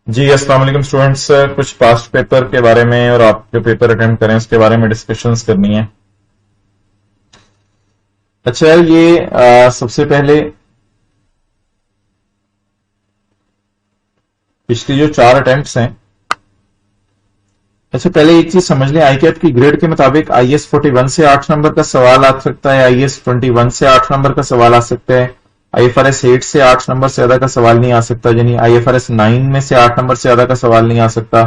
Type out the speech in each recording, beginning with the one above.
जी अस्सलाम वालेकुम स्टूडेंट्स। कुछ पास्ट पेपर के बारे में और आप जो पेपर अटेम्प्ट करें उसके बारे में डिस्कशंस करनी है। अच्छा, ये सबसे पहले पिछली जो 4 अटेम्प्ट्स हैं। अच्छा, पहले एक चीज समझ लें, आईकैट की ग्रेड के मुताबिक IS 41 से 8 नंबर का सवाल आ सकता है, IS 21 से 8 नंबर का सवाल आ सकता है, IFRS 8 से 8 नंबर से ज्यादा का सवाल नहीं आ सकता, यानी IFRS 9 में से 8 नंबर से ज्यादा का सवाल नहीं आ सकता,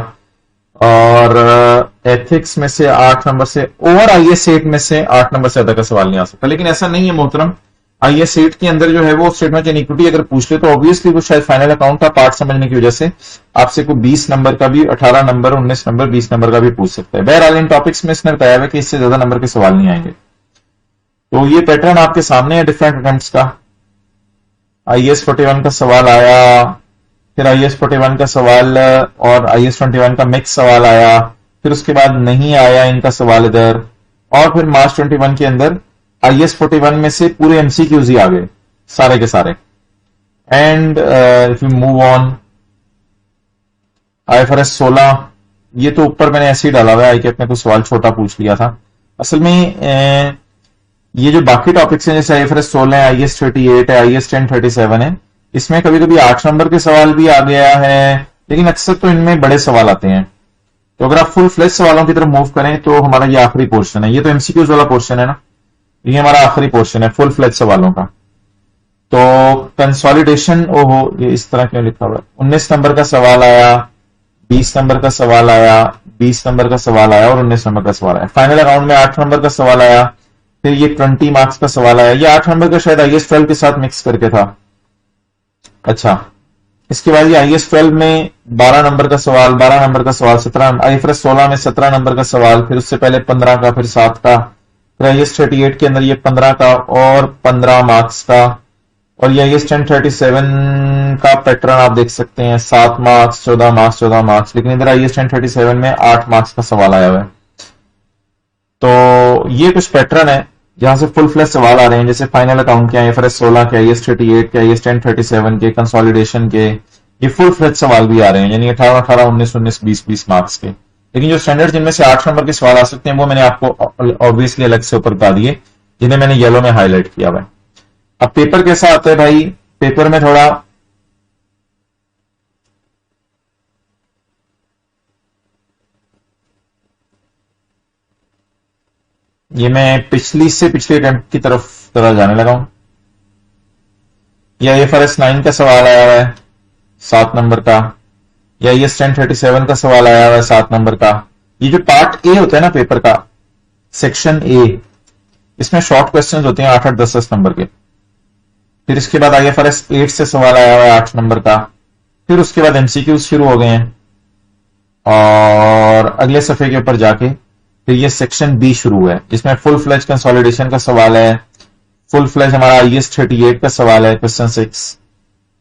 और एथिक्स में से 8 नंबर से और IS 8 में से 8 नंबर से ज्यादा का सवाल नहीं आ सकता। लेकिन ऐसा नहीं है मोहतरम, IS 8 के अंदर जो है वो स्टेटमेंट इक्विटी अगर पूछ ले तो ऑब्वियसली वो शायद फाइनल अकाउंट का पार्ट समझने की वजह से आपसे को 20 नंबर का भी, 18 नंबर, 19 नंबर, 20 नंबर का भी पूछ सकता है। बहरहाल इन टॉपिक्स में इसने बताया है कि इससे ज्यादा नंबर के सवाल नहीं आएंगे। तो ये पैटर्न आपके सामने है डिफरेंट अटेम्प्ट्स का। IS 41 का सवाल आया, फिर IS 41 का सवाल और IS 21 का मिक्स सवाल आया, फिर उसके बाद नहीं आया इनका सवाल इधर, और फिर मार्च 21 के अंदर IS 41 में से पूरे MCQs ही आ गए सारे के सारे। And if you move on, IFRS 16, ये तो ऊपर मैंने ऐसे ही डाला हुआ है, आईकैट ने कुछ सवाल छोटा पूछ लिया था। असल में ये जो बाकी टॉपिक्स हैं जैसे IFRS 16 है, IS 38 है, IS 1037 है, इसमें कभी कभी 8 नंबर के सवाल भी आ गया है, लेकिन अक्सर तो इनमें बड़े सवाल आते हैं। तो अगर आप फुल फ्लेश सवालों की तरफ मूव करें तो हमारा ये आखिरी पोर्शन है, ये तो MCQs वाला पोर्शन है ना, ये हमारा आखिरी पोर्शन है फुल फ्लेज सवालों का। तो कंसोलिडेशन, ओहो ये इस तरह क्यों लिखा हुआ है, 19 नंबर का सवाल आया, 20 नंबर का सवाल आया, 20 नंबर का सवाल आया और 19 नंबर का सवाल आया। फाइनल अकाउंट में 8 नंबर का सवाल आया, फिर ये 20 मार्क्स का सवाल आया, ये 8 नंबर का शायद IS 12 के साथ मिक्स करके था। अच्छा, इसके बाद ये IS 12 में 12 नंबर का सवाल, 12 नंबर का सवाल, 17, IFRS 16 में 17 नंबर का सवाल, फिर उससे पहले 15 का, फिर 7 का, फिर IS 38 के अंदर ये 15 का और 15 मार्क्स का, और ये IS 1037 का पैटर्न आप देख सकते हैं, 7 मार्क्स, 14 मार्क्स, 14 मार्क्स, लेकिन इधर IS 1037 में 8 मार्क्स का सवाल आया हुआ है। तो ये कुछ पैटर्न है जहां से फुल फ्लेश सवाल आ रहे हैं, जैसे फाइनल अकाउंट के, IFRS 16 के, IS 38 के, IS 1037 के, कंसोलिडेशन के, ये फुल फ्लेश सवाल भी आ रहे हैं, यानी 18, 18, 19, 19, 20, 20 मार्क्स के। लेकिन जो स्टैंडर्ड जिनमें से 8 नंबर के सवाल आ सकते हैं वो मैंने आपको ऑब्वियसली अलग से ऊपर बता दिए, जिन्हें मैंने येलो में हाईलाइट किया हुआ है। अब पेपर कैसा आता है भाई, पेपर में थोड़ा ये मैं पिछली से पिछले अटेम्प्ट की तरह जाने लगा हूं। ये IFRS 9 का सवाल आया हुआ है 7 नंबर का, या IS 1037 का सवाल आया हुआ है 7 नंबर का। ये जो पार्ट ए होता है ना पेपर का, सेक्शन ए, इसमें शॉर्ट क्वेश्चंस होते हैं 8, 8, 10, 10 नंबर के। फिर इसके बाद IFRS 8 से सवाल आया हुआ है 8 नंबर का, फिर उसके बाद MCQs शुरू हो गए हैं, और अगले सफे के ऊपर जाके फिर ये सेक्शन बी शुरू हुआ है, जिसमें फुल फ्लेज कंसोलिडेशन का सवाल है, फुल फ्लेज हमारा IS 38 का सवाल है, क्वेश्चन 6,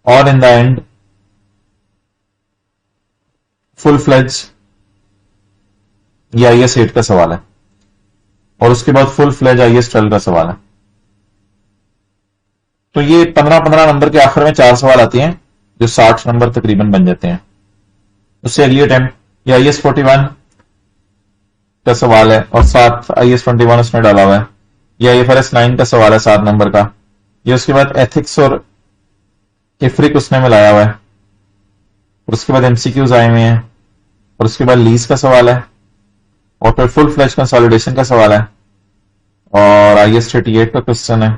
और in the end full fledge ये IS 8 का सवाल है, और उसके बाद फुल फ्लेज IS 12 का सवाल है। तो ये 15-15 नंबर के आखिर में 4 सवाल आते हैं जो 60 नंबर तकरीबन बन जाते हैं। उससे अगली अटेम्प्ट ये IS 41 का सवाल है, और 7 IS 21 उसमें डाला हुआ है। ये IFRS 9 का सवाल है 7 नंबर का। ये उसके बाद एथिक्स और इफ्रिक उसने मिलाया हुआ है, और उसके बाद MCQs आए हुए हैं, और उसके बाद लीज का सवाल है, और फिर फुल फ्लैश कंसोलिडेशन का सवाल है, और IS 38 का क्वेश्चन है,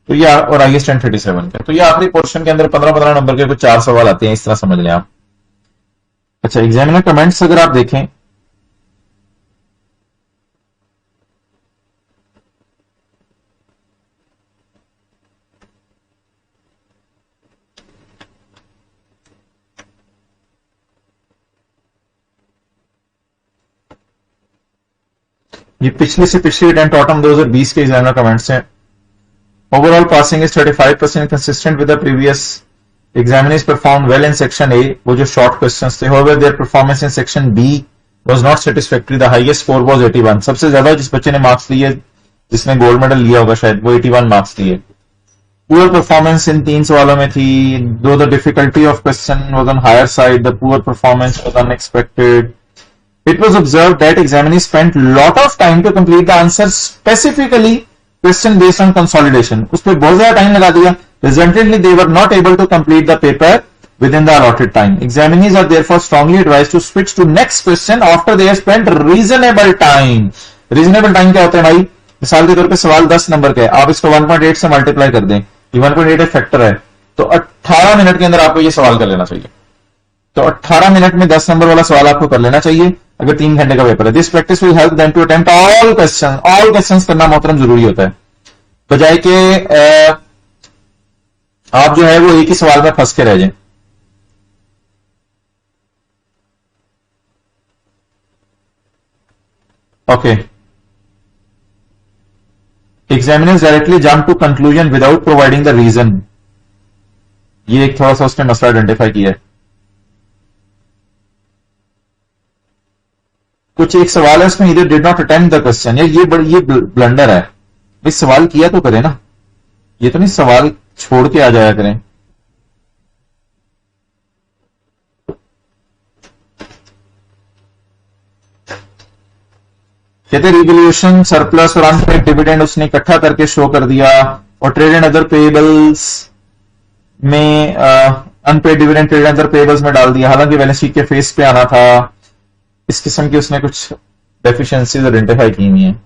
तो ये, और IS 1037 का। तो ये आखिरी पोर्शन के अंदर 15-15 नंबर के कुछ 4 सवाल आते हैं, इस तरह समझ लें आप। अच्छा, एग्जामिनर कमेंट्स अगर आप देखें, ये पिछले से पिछले अटेम्प्ट ऑटम 2020 के एग्जामिनर कमेंट्स हैं। Overall passing is 35% consistent with the previous examiners performed well in section A, वो जो शॉर्ट क्वेश्चंस थे। however their performance in section B was not satisfactory, the highest score was 81। सबसे ज्यादा जिस बच्चे ने मार्क्स लिए, जिसने गोल्ड मेडल लिया होगा शायद, वो 81 मार्क्स लिए। पुअर परफॉर्मेंस इन 3 सवालों में थी. Though the difficulty of question was on higher side, the poor performance was unexpected. It was observed that examiners spent lot of time to complete the answer, specifically question based on consolidation. उस पर बहुत ज्यादा time लगा दिया. Resultantly, they were not able to complete the paper within the allotted time. Examiners are therefore strongly advised to switch to next question after they have spent reasonable time. Reasonable time क्या होता है भाई? मिसाल के तौर पे सवाल 10 number का है, आप इसको 1.8 से मल्टीप्लाई कर दें, ये 1.8 एक फैक्टर है, तो 18 मिनट के अंदर आपको ये सवाल कर लेना चाहिए. तो 18 मिनट में 10 नंबर वाला सवाल आपको कर लेना चाहिए अगर 3 घंटे का पेपर है. This practice will help them to attempt all questions करना मोहतरम जरूरी होता है, बजाय के आप जो है वो एक ही सवाल में फंस के रह जाएं. Okay. Examiners directly jump to conclusion without providing the reason. ये एक थोड़ा सा उसने मसला आइडेंटिफाई किया है. कुछ एक सवाल है उसमें इधर did not attempt the question. ये ब्लंडर है भाई. सवाल किया तो करें ना, ये तो नहीं सवाल छोड़ के आ जाया करें. कहते रिवोल्यूशन सरप्लस और अनपेड डिविडेंड उसने इकट्ठा करके शो कर दिया, और ट्रेड एंड अदर पेबल्स में unpaid dividend trade and other payables में डाल दिया, हालांकि बैलेंस शीट के फेस पे आना था. इस किस्म की उसने कुछ डेफिशिएंसीज आइडेंटिफाई की हुई हैं.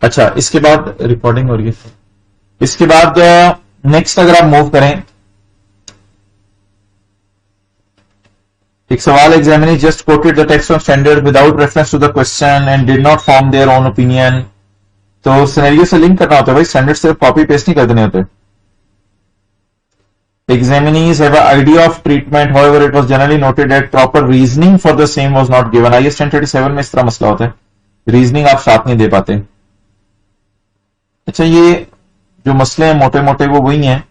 अच्छा, इसके बाद रिकॉर्डिंग हो रही है. इसके बाद नेक्स्ट अगर आप मूव करें, एक सवाल examiner just quoted the text of standard without reference to the question and did not form their own opinion. तो सिनेरियो से लिंक करना होता है भाई, स्टैंडर्ड सिर्फ कॉपी पेस्ट नहीं कर देने होते. Examinees have an idea of treatment, however it was generally noted that proper reasoning for the same was not given. IS 1037 में इस तरह मसला होता है, रीजनिंग आप साथ नहीं दे पाते. अच्छा, ये जो मसले हैं मोटे मोटे वो वही हैं.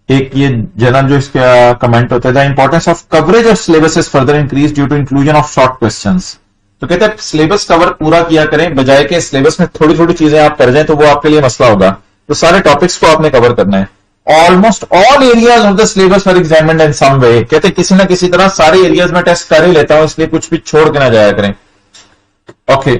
एक ये जनरल जो इसका कमेंट होता है, the importance of coverage of syllabus is further increase due to inclusion of short questions. तो कहते हैं सिलेबस कवर पूरा किया करें, बजाय के सिलेबस में थोड़ी थोड़ी चीजें आप कर जाएं तो वो आपके लिए मसला होगा. तो सारे टॉपिक्स को आपने कवर करना है. Almost all areas of the syllabus are examined in some way. कहते किसी ना किसी तरह सारे एरियाज में टेस्ट कर ही लेता हूं, इसलिए कुछ भी छोड़ के ना जाया करें. ओके.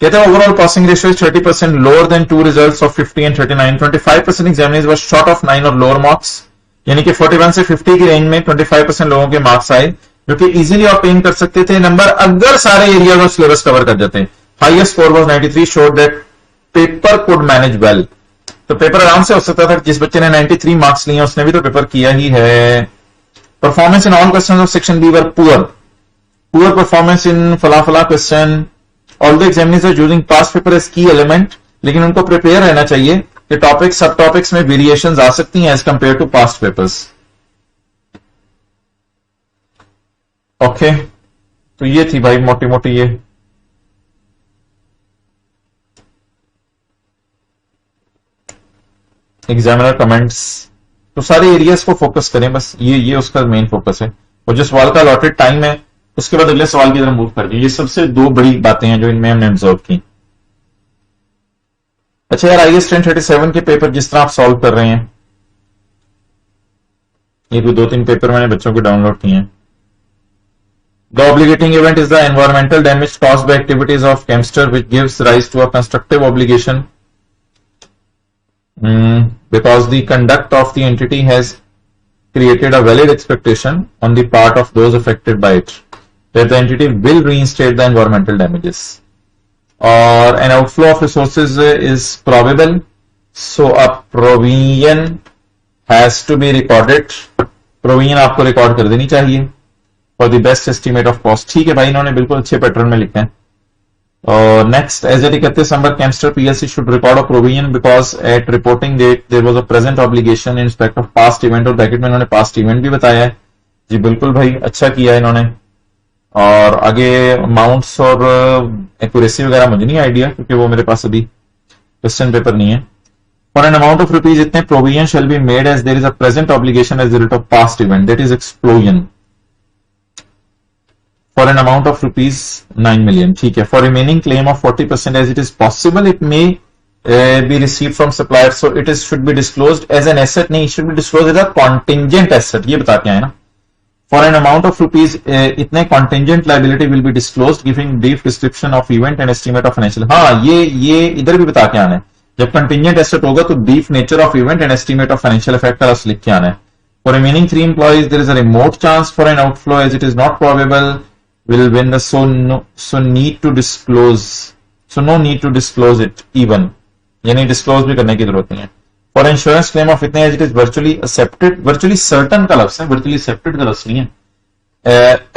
कहते हैं overall passing ratio is 30% lower than two results of 50 and 39. 25% examiners were short of 9 और लोअर मार्क्स, यानी कि 41 से 50 की रेंज में 25% लोगों के मार्क्स आए, जो कि इजीली ऑब्टेन कर सकते थे नंबर अगर सारे एरियाज ऑफ सिलेबस कवर कर जाते हैं. Highest score was 93, showed that paper could manage well. तो पेपर आराम से हो सकता था. जिस बच्चे ने 93 मार्क्स लिए उसने भी तो पेपर किया ही है. Performance in all questions of section B were poor performance in फला question. All the examiners are using past paper as key element, लेकिन उनको प्रिपेयर रहना चाहिए कि टॉपिक सब टॉपिक्स में वेरिएशंस आ सकती हैं as compare to past papers. Okay. तो ये थी भाई मोटी मोटी ये एग्जामिनर कमेंट्स. तो सारे एरियाज को फोकस करें, बस ये उसका मेन फोकस है. और जो सवाल का अलॉटेड टाइम है उसके बाद अगले सवाल की तरफ मूव कर दिए. ये सबसे दो बड़ी बातें हैं जो इनमें हमने ऑब्जर्व की. अच्छा यार, IS 1037 के पेपर जिस तरह आप सॉल्व कर रहे हैं, ये कोई 2-3 पेपर मैंने बच्चों को डाउनलोड किए हैं. The obligating event is the environmental damage caused by activities of Chemster which gives rise to a constructive obligation because the conduct of the entity has created a valid expectation on the part of those affected by it that the entity will reinstate the environmental damages. Or an outflow of resources is probable, so a provision has to be recorded. Provision आपको record कर देनी चाहिए for the best estimate of cost. ठीक है भाई, इन्होंने बिल्कुल अच्छे पैटर्न में लिखा है. और next, as at 31 December Chemster PLC should record a provision because at reporting date there was a present obligation in respect of past event. और ब्रैकेट में इन्होंने past event भी बताया है. जी बिल्कुल भाई, अच्छा किया है इन्होंने. और आगे अमाउंट्स और एक्यूरेसी वगैरह मुझे नहीं आइडिया, क्योंकि वो मेरे पास अभी क्वेश्चन पेपर नहीं है. For an amount of rupees इतने provision shall be made as there is a present obligation as the result of past event, that is explosion. for an amount of rupees 9 million. ठीक है. For remaining claim of 40% as it is possible it may be received from supplier, so it is should be disclosed as an asset. नहीं, should be disclosed as a contingent asset. ये बता के आए ना. For an amount of rupees इतने contingent liability will be disclosed giving brief description of event and estimate of financial. हाँ, ये इधर भी बता के आना है. जब contingent asset होगा तो brief nature of event and estimate of financial effect का लिख के आना है. For remaining 3 employees, there is a remote chance for an outflow as it is not probable. Will win the so need to disclose. So no need to disclose it even. यानी disclose भी करने की जरूरत नहीं है. For insurance claim of इतने as it is virtually accepted, virtually certain का लफ्ज़ है, virtually accepted का लफ्ज़ नहीं है.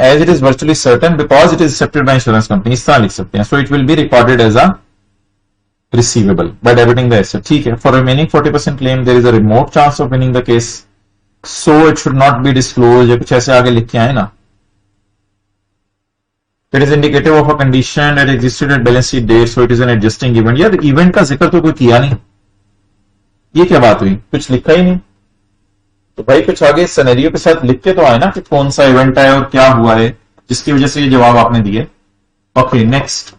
As it is virtually certain because it is accepted by insurance company, इस तरह लिख सकते हैं. So it will be recorded as a receivable by debiting the asset. ठीक है. For remaining 40% claim, there is a remote chance of winning the case. So it should not be disclosed. कुछ ऐसे आगे लिख के आए ना. It is indicative of a condition that existed at balance sheet date, so it is an adjusting event. यार event का जिक्र तो कोई किया नहीं. ये क्या बात हुई? कुछ लिखा ही नहीं. तो भाई कुछ आगे सिनेरियो के साथ लिख के तो आए ना कि कौन सा इवेंट है और क्या हुआ है जिसकी वजह से ये जवाब आपने दिए. Okay, next.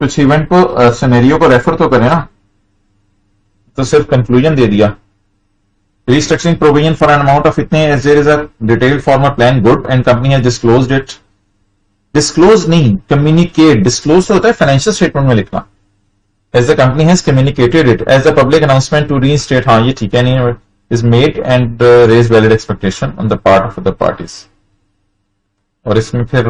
कुछ इवेंट को सिनेरियो को रेफर तो करें ना, तो सिर्फ कंक्लूजन दे दिया. Restructuring provision for an amount of इतने as there is a detailed formal plan, good, and company has disclosed it. Disclose नहीं, communicate. Disclose तो होता है फाइनेंशियल स्टेटमेंट में लिखना. As the company has communicated it as a public announcement to reinstate. हाँ, ये ठीक है. नहीं, is made and raise valid expectation on the part of the parties. और इसमें फिर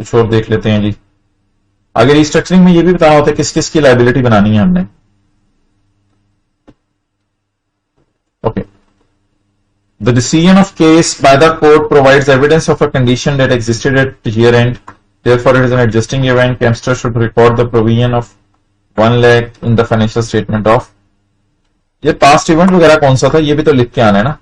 कुछ और देख लेते हैं जी. आगे रिस्ट्रक्चरिंग में ये भी बताया होता है किस किस की लायबिलिटी बनानी है हमने. Okay. The decision of case by the court provides evidence of a condition that existed at year end. Therefore, it is an adjusting event. Kempster should record the provision of 1 lakh in the financial statement of. ये past event वगैरह कौन सा था ये भी तो लिख के आना है ना.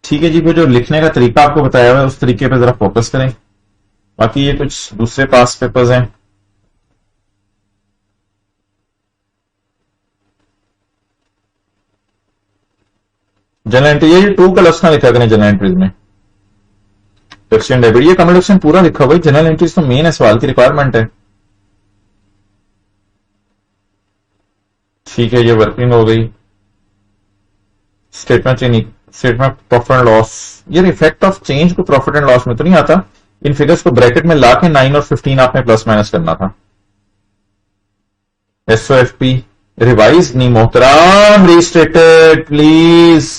ठीक है जी. वो जो लिखने का तरीका आपको बताया हुआ है उस तरीके पे जरा फोकस करें. बाकी ये कुछ दूसरे पास पेपर्स हैं. जनरल एंट्री, ये 2 का लफ्ज ना लिखा करें जनरल एंट्रीज में. एक्सचेंज डेबिट, ये कमेंट पूरा लिखा हुआ है. जनरल एंट्रीज तो मेन है, सवाल की रिक्वायरमेंट है. ठीक है, ये वर्किंग हो गई. Statement profit and loss. ये इफेक्ट ऑफ चेंज को प्रॉफिट एंड लॉस में तो नहीं आता. इन फिगर्स को ब्रैकेट में लाके 9 और 15 आपने प्लस माइनस करना था. एसओएफपी रिवाइज नहीं मोहतराम, रीस्टेटेड प्लीज.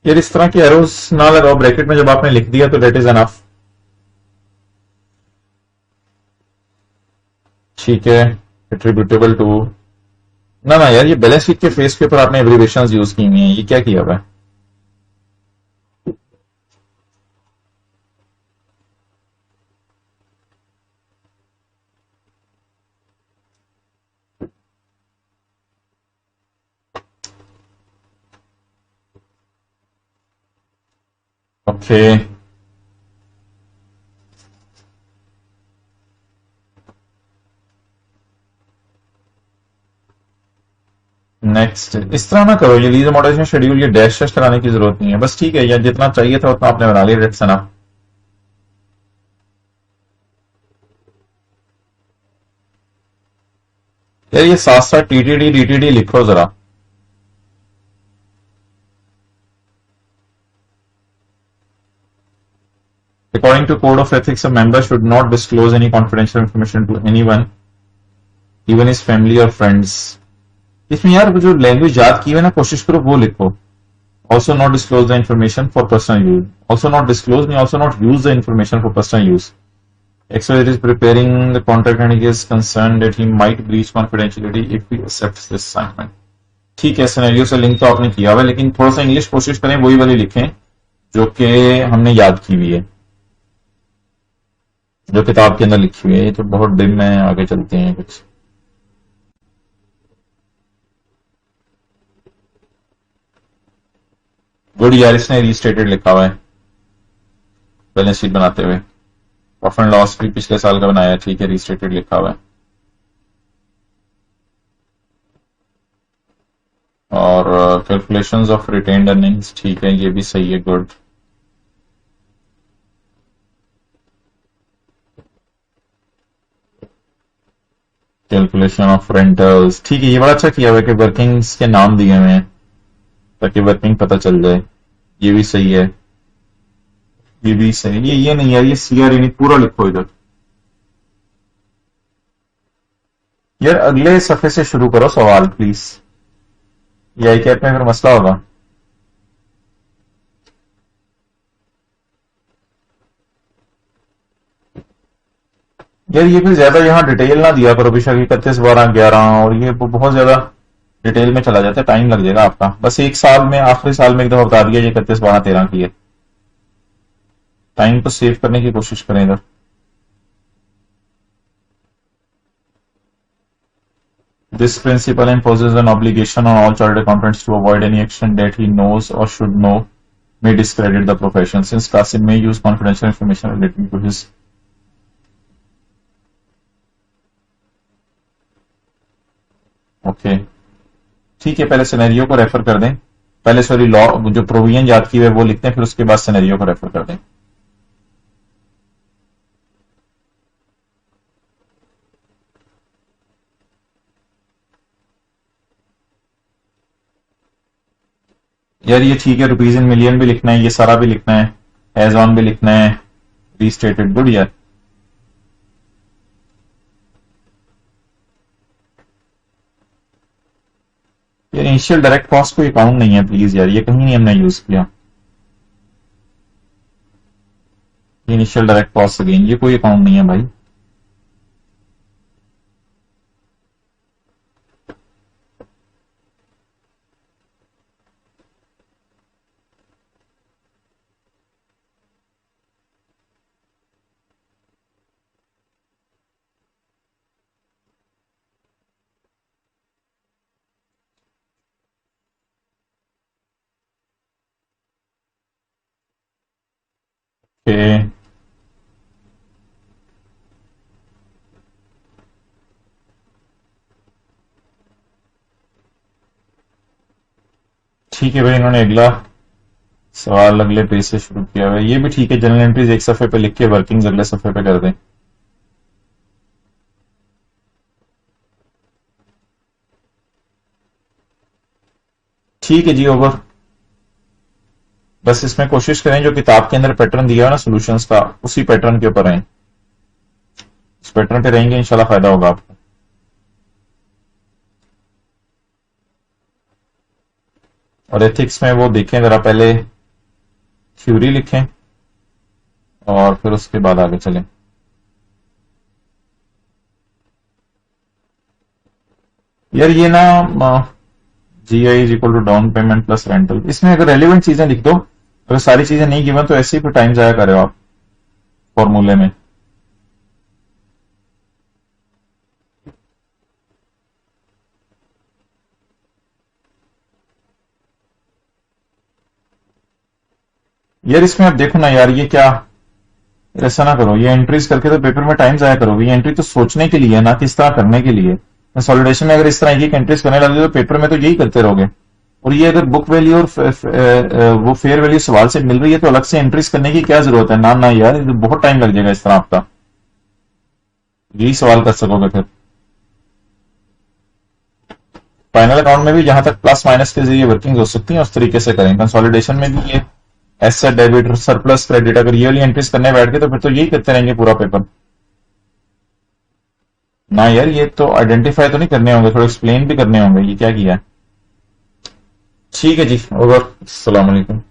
यार इस तरह की एरोज ना लगाओ ब्रैकेट में. जब आपने लिख दिया तो डेट इज एनफ. ठीक है. Attributable to. ना यार, ये बैलेंस शीट के फेस के ऊपर आपने एब्रिविएशंस यूज की हुई हैं. ये क्या किया हुआ है? ओके. नेक्स्ट. इस तरह ना करो. ये लीज मॉडरेशन शेड्यूल, ये डैश डैश कराने की जरूरत नहीं है. बस ठीक है, या जितना चाहिए था उतना आपने बना लिया. That's enough. यार ये साथ साथ टीटीडी डीटीडी लिखो जरा. According to Code of Ethics, a member should not disclose any confidential information to anyone, even his family or friends. इसमें यार जो लैंग्वेज याद की है ना, कोशिश करो वो लिखो. Also not disclose the information for personal use. Also not disclose, also not use the information for personal use. XYZ is preparing the contract and he is concerned that he might breach confidentiality if he accepts this assignment. ठीक है, scenario से link तो आपने किया हुआ है, लेकिन थोड़ा सा इंग्लिश कोशिश करें वही वाली लिखें जो कि हमने याद की हुई है. जो किताब के अंदर लिखी हुई है। ये तो बहुत डिम है, आगे चलते हैं कुछ। गुड यार, इसने रीस्टेटेड लिखा हुआ है बैलेंस शीट बनाते हुए। प्रॉफिट एंड लॉस भी पिछले साल का बनाया है, ठीक है, रीस्टेटेड लिखा हुआ है। और कैलकुलेशंस ऑफ रिटेन्ड अर्निंग्स, ठीक है, ये भी सही है, गुड। कैलकुलेशन ऑफ रेंटल्स, ठीक है, ये बड़ा अच्छा किया हुआ है कि वर्किंग्स के नाम दिए हुए हैं ताकि वर्किंग पता चल जाए। ये भी सही है, ये भी सही है। ये नहीं यार, ये सीआर नहीं, पूरा लिखो इधर। यार अगले सफे से शुरू करो सवाल प्लीज, ये आई कैप में फिर मसला होगा। यार ये भी ज्यादा यहाँ डिटेल ना दिया करो बेशक, 31, 12, 11, और ये बहुत ज्यादा डिटेल में चला जाता है, टाइम लग जाएगा आपका। बस एक साल में, आखिरी साल में एक दफा बता दिया ये 31, 12, 13 की है। टाइम को सेव करने की कोशिश करें इधर। This principle imposes an obligation on all chartered accountants to avoid any action that he knows or should know may discredit the profession, since Qasim may use confidential information relating to his. Okay, ठीक है, पहले scenario को refer कर दें। पहले sorry law जो provision याद की हुए वो लिखते हैं, फिर उसके बाद सिनेरियो को रेफर कर दें। यार ये ठीक है, रुपीज इन मिलियन भी लिखना है, ये सारा भी लिखना है, हैज ऑन भी लिखना है, रीस्टेटेड, गुड यार। ये इनिशियल डायरेक्ट कॉस्ट कोई अकाउंट नहीं है प्लीज यार, ये कहीं नहीं हमने यूज किया। इनिशियल डायरेक्ट कॉस्ट अगेन, ये कोई अकाउंट नहीं है भाई। ओके, ठीक है भाई, इन्होंने अगला सवाल अगले पेज से शुरू किया हुआ है, ये भी ठीक है। जनरल एंट्रीज एक सफे पे लिख के वर्किंग्स अगले सफे पे कर दें। ठीक है जी, ओवर। बस इसमें कोशिश करें जो किताब के अंदर पैटर्न दिया है ना सॉल्यूशंस का, उसी पैटर्न के ऊपर रहें। इस पैटर्न पे रहेंगे इंशाल्लाह फायदा होगा आपको। और एथिक्स में वो देखें जरा, पहले थ्योरी लिखें और फिर उसके बाद आगे चलें। यार ये ना GI is equal to down payment plus rental, इसमें अगर रेलिवेंट चीजें लिख दो, अगर सारी चीजें नहीं गिवन तो ऐसे ही फिर टाइम जाया करे हो आप फॉर्मूले में। यार इसमें आप देखो ना यार, ये क्या, ऐसा ना करो, ये एंट्रीज करके तो पेपर में टाइम जाया करोगे। ये एंट्री तो सोचने के लिए है ना, किस तरह करने के लिए। कंसोलिडेशन में अगर इस तरह एक एंट्रीज करने लगे तो पेपर में तो यही करते रहोगे। और ये अगर बुक वैल्यू और वो फेयर वैल्यू सवाल से मिल रही है तो अलग से एंट्रीज करने की क्या जरूरत है। ना ना यार, ये तो बहुत टाइम लग जाएगा इस तरह आपका, यही सवाल कर सकोगे फिर। फाइनल अकाउंट में भी जहां तक प्लस माइनस के जरिए वर्किंग हो सकती है उस तरीके से करें। कंसोलिडेशन में भी ये एसेट डेबिट सरप्लस क्रेडिट, अगर ये वाली एंट्रीज करने बैठ गए तो फिर तो यही करते रहेंगे पूरा पेपर। ना यार, ये तो आइडेंटिफाई तो नहीं करने होंगे, थोड़ा एक्सप्लेन भी करने होंगे ये क्या किया है। ठीक है जी, ओवर, अस्सलाम वालेकुम।